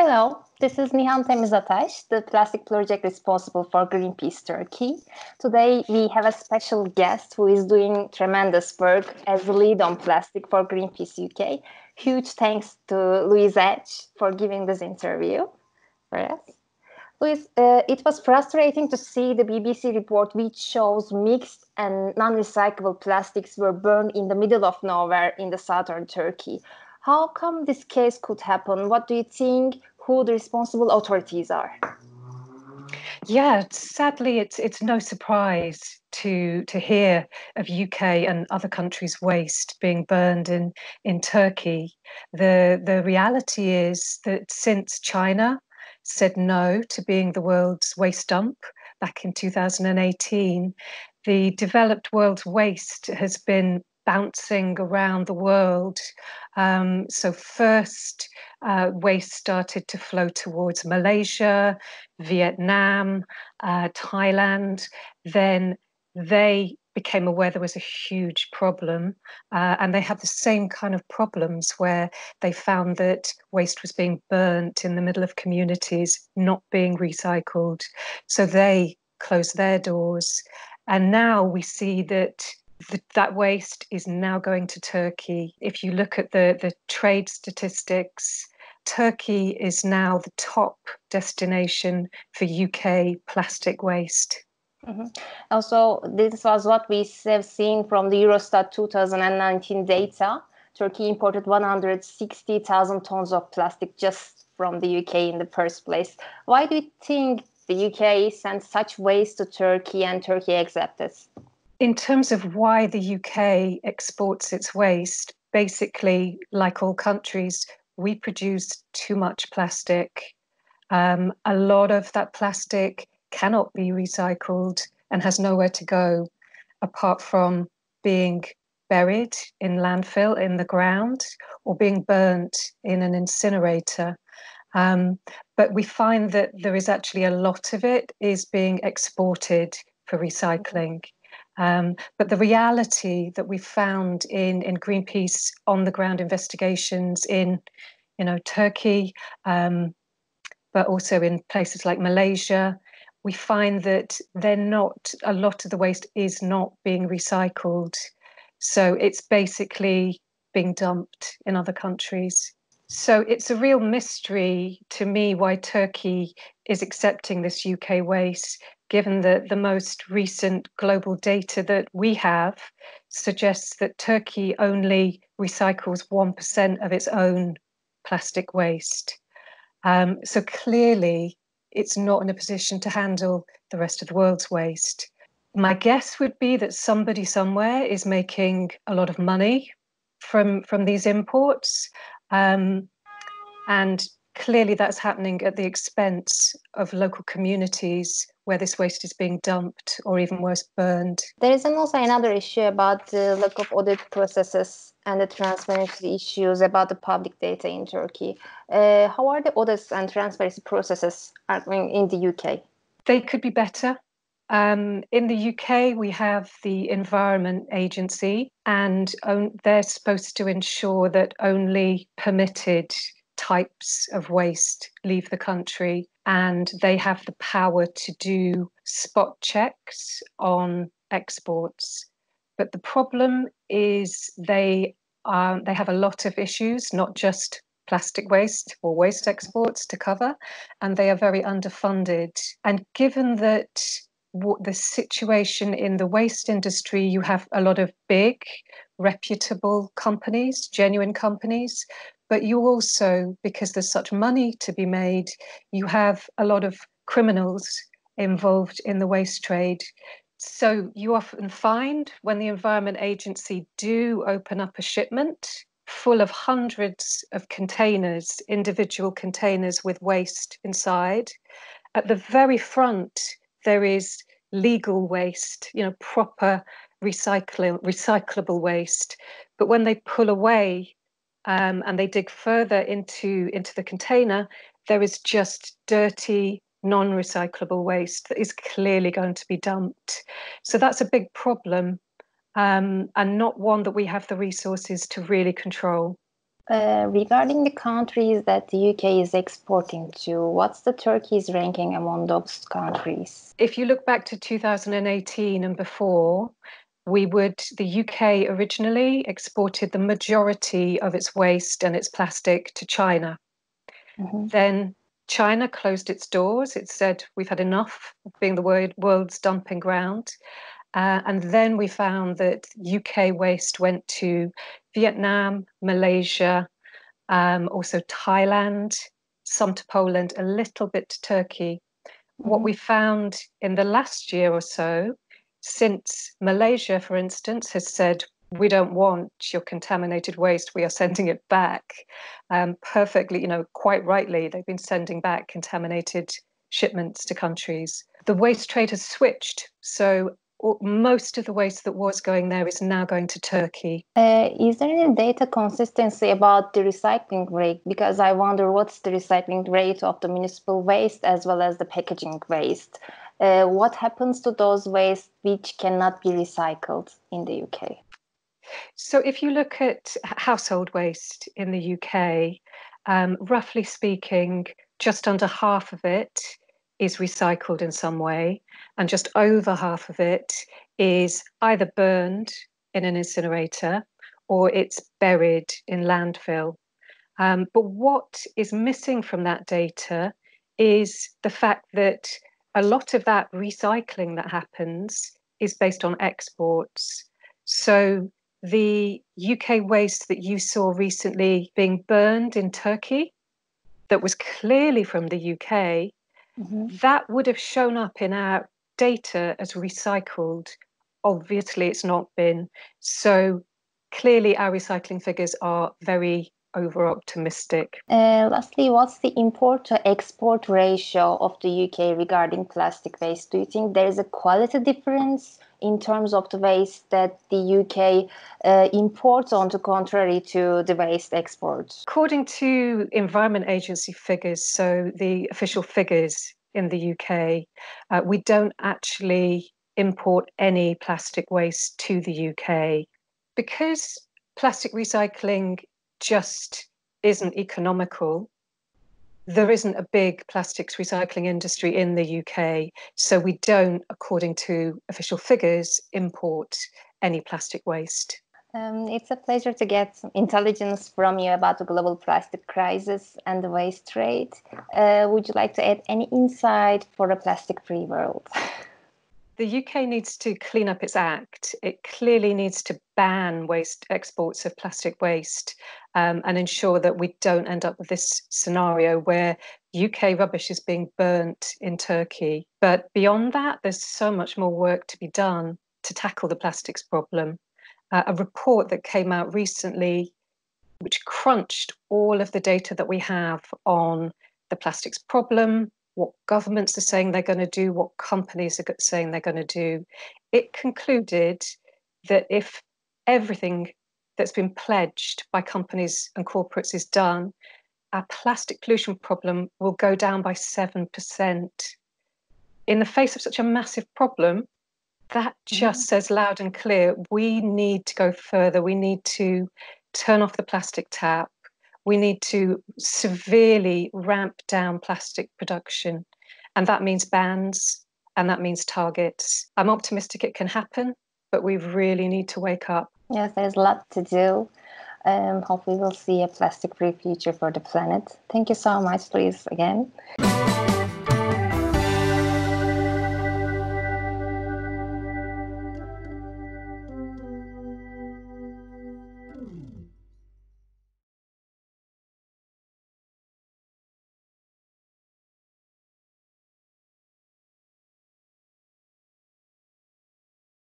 Hello, this is Nihan Temiz Ataş, the plastic project responsible for Greenpeace Turkey. Today we have a special guest who is doing tremendous work as the lead on plastic for Greenpeace UK. Huge thanks to Louise for giving this interview for us. Louise, it was frustrating to see the BBC report which shows mixed and non-recyclable plastics were burned in the middle of nowhere in the southern Turkey. How come this case could happen? What do you think who the responsible authorities are? Yeah, sadly, it's no surprise to hear of UK and other countries' waste being burned in Turkey. The reality is that since China said no to being the world's waste dump back in 2018, the developed world's waste has been bouncing around the world. So first, waste started to flow towards Malaysia, Vietnam, Thailand. Then they became aware there was a huge problem, and they had the same kind of problems where they found that waste was being burnt in the middle of communities, not being recycled. So they closed their doors. And now we see that that waste is now going to Turkey. If you look at the trade statistics, Turkey is now the top destination for UK plastic waste. Mm-hmm. Also, this was what we have seen from the Eurostat 2019 data. Turkey imported 160,000 tons of plastic just from the UK in the first place. Why do you think the UK sent such waste to Turkey and Turkey accepted? In terms of why the UK exports its waste, basically, like all countries, we produce too much plastic. A lot of that plastic cannot be recycled and has nowhere to go apart from being buried in landfill in the ground or being burnt in an incinerator. But we find that there is actually a lot of it is being exported for recycling. But the reality that we found in Greenpeace on-the-ground investigations in, Turkey, but also in places like Malaysia, we find that a lot of the waste is not being recycled. So it's basically being dumped in other countries. So it's a real mystery to me why Turkey is accepting this UK waste, given that the most recent global data that we have suggests that Turkey only recycles 1% of its own plastic waste. So clearly, it's not in a position to handle the rest of the world's waste. My guess would be that somebody somewhere is making a lot of money from these imports. And clearly that's happening at the expense of local communities where this waste is being dumped or even worse, burned. There is also another issue about the lack of audit processes and the transparency issues about the public data in Turkey. How are the audits and transparency processes going in the UK? They could be better. In the UK, we have the Environment Agency, and they're supposed to ensure that only permitted types of waste leave the country, and they have the power to do spot checks on exports. But the problem is they have a lot of issues, not just plastic waste or waste exports to cover, and they are very underfunded. And given that the situation in the waste industry, you have a lot of big, reputable companies, genuine companies, but you also, because there's such money to be made, you have a lot of criminals involved in the waste trade. So you often find when the Environment Agency do open up a shipment full of hundreds of containers, individual containers with waste inside, at the very front, there is legal waste, proper recyclable waste. But when they pull away and they dig further into the container, there is just dirty, non-recyclable waste that is clearly going to be dumped. So that's a big problem, and not one that we have the resources to really control. Regarding the countries that the UK is exporting to, what's the Turkey's ranking among those countries? If you look back to 2018 and before, the UK originally exported the majority of its waste and its plastic to China. Mm-hmm. Then China closed its doors. It said, we've had enough of being the world's dumping ground. And then we found that UK waste went to Vietnam, Malaysia, also Thailand, some to Poland, a little bit to Turkey. Mm-hmm. What we found in the last year or so, since Malaysia, for instance, has said, we don't want your contaminated waste, we are sending it back. Perfectly, quite rightly, they've been sending back contaminated shipments to countries. The waste trade has switched. So most of the waste that was going there is now going to Turkey. Is there any data consistency about the recycling rate? Because I wonder what's the recycling rate of the municipal waste as well as the packaging waste. What happens to those waste which cannot be recycled in the UK? So if you look at household waste in the UK, roughly speaking, just under half of it is recycled in some way, and just over half of it is either burned in an incinerator or it's buried in landfill. But what is missing from that data is the fact that a lot of that recycling that happens is based on exports. So the UK waste that you saw recently being burned in Turkey, that was clearly from the UK, mm-hmm. that would have shown up in our data as recycled. Obviously, it's not been. So clearly, our recycling figures are very over-optimistic. Lastly, what's the import to export ratio of the UK regarding plastic waste? Do you think there is a quality difference in terms of the waste that the UK imports on the contrary to the waste exports? According to Environment Agency figures, so the official figures in the UK, we don't actually import any plastic waste to the UK. Because plastic recycling just isn't economical, there isn't a big plastics recycling industry in the UK, so we don't, according to official figures, import any plastic waste. It's a pleasure to get some intelligence from you about the global plastic crisis and the waste trade. Would you like to add any insight for a plastic-free world? The UK needs to clean up its act. It clearly needs to ban waste exports of plastic waste and ensure that we don't end up with this scenario where UK rubbish is being burnt in Turkey. But beyond that, there's so much more work to be done to tackle the plastics problem. A report that came out recently, which crunched all of the data that we have on the plastics problem, what governments are saying they're going to do, what companies are saying they're going to do. It concluded that if everything that's been pledged by companies and corporates is done, our plastic pollution problem will go down by 7%. In the face of such a massive problem, that just says loud and clear, we need to go further. We need to turn off the plastic tap. We need to severely ramp down plastic production. And that means bans and that means targets. I'm optimistic it can happen, but we really need to wake up. Yes, there's a lot to do. Hopefully we'll see a plastic-free future for the planet. Thank you so much, Louise, again.